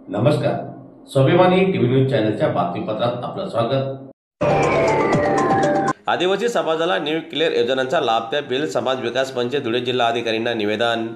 नमस्कार. स्वाभिमानी TV news चॅनलच्या बातमीपत्रात आपलं स्वागत. आदिवासी समाजाला न्यू क्लिअर योजनांचा लाभ द्या, भिल समाज विकास मंच धुळे जिल्हा अधिकाऱ्यांना निवेदन.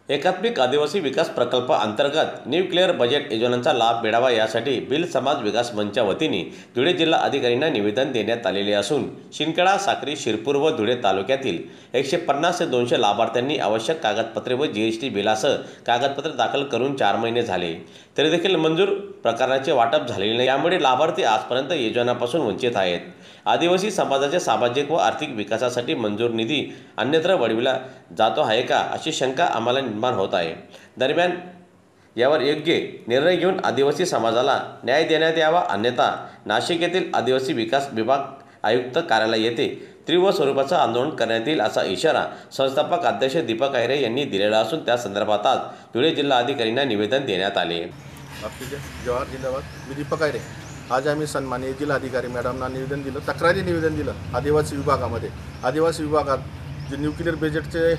एकात्मिक आदिवासी विकास प्रकल्प अंतर्गत न्यू क्लिअर बजेट योजनांचा लाभ मिळावा यासाठी भिल समाज विकास मंचच्या वतीने धुळे जिल्हा अधिकाऱ्यांना निवेदन देण्यात आलेले असून शिंदखेडा, साक्री, शिरपूर व धुळे तालुक्यातील 150 ते 200 लाभार्थ्यांनी आवश्यक कागदपत्रे व जीएसटी बिलासह कागदपत्रे दाखल करून 4 महिने झाले तरी देखील मंजूर प्रकरणाचे वाटप झालेले नाही. यामुळे लाभार्थी आजपर्यंत योजनापासून वंचित आहेत. आदिवासी समाजाच्या सामाजिक व आर्थिक विकासासाठी मंजूर निधी अन्यत्र वळविला जातो आहे का अशी शंका आम्हाला निर्माण होत आहे. दरम्यान यावर योग्य निर्णय घेऊन आदिवासी समाजाला न्याय देण्यात यावा, अन्यथा नाशिक येथील आदिवासी विकास विभाग आयुक्त कार्यालय येथे तीव्र स्वरूपाचं आंदोलन करण्यात येईल असा इशारा संस्थापक अध्यक्ष दीपक आयरे यांनी दिलेला असून त्या संदर्भात आज धुळे जिल्हा अधिकाऱ्यांना निवेदन देण्यात आले. जवाहर जिंदाबाद. मी दीपक आयरे. आज आम्ही सन्माननीय जिल्हाधिकारी मॅडमना निवेदन दिलं, तक्रारी निवेदन दिलं. आदिवासी विभागामध्ये आदिवासी विभागात जे न्यूक्लिअर बजेटचे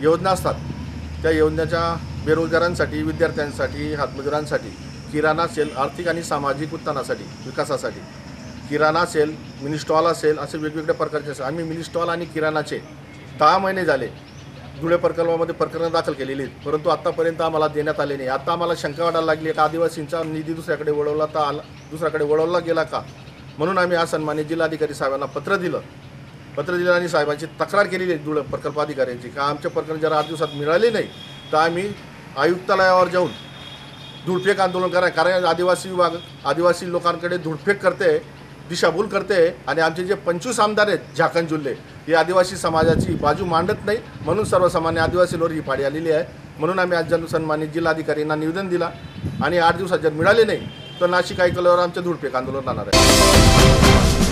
योजना असतात त्या योजनेच्या बेरोजगारांसाठी, विद्यार्थ्यांसाठी, हातमजुरांसाठी, किराणा सेल, आर्थिक आणि सामाजिक उत्थानासाठी, विकासासाठी किराणा सेल, मिनी स्टॉल असेल, असे वेगवेगळ्या प्रकारचे असेल. आम्ही मिनी स्टॉल आणि किराणाचे 10 महिने झाले धुळे प्रकल्पामध्ये प्रकरणं दाखल केलेली आहेत, परंतु आत्तापर्यंत आम्हाला देण्यात आले नाही. आता आम्हाला शंका वाटायला लागली का आदिवासींचा निधी दुसऱ्याकडे वळवला गेला का, म्हणून आम्ही आज सन्माननीय जिल्हाधिकारी साहेबांना पत्र दिलं आणि साहेबांची तक्रार केलेली आहे धुळे प्रकल्प अधिकाऱ्यांची का आमचे प्रकरण जर 8 दिवसात मिळाले नाही तर आम्ही आयुक्तालयावर जाऊन धुळफेक आंदोलन कारण आदिवासी विभाग आदिवासी लोकांकडे धुळफेक करते, दिशाभूल करते आणि आमचे जे 25 आमदार आहेत झाकण जिल्हे हे आदिवासी समाजाची बाजू मांडत नाही, म्हणून सर्वसामान्य आदिवासींवर ही पाळी आलेली आहे. म्हणून आम्ही आज सन्मानित जिल्हाधिकाऱ्यांना निवेदन दिला आणि 8 दिवसात जर मिळाले नाही तर नाशिक आयुक्तालयावर आमचे धुळफेक आंदोलन राहणार आहे.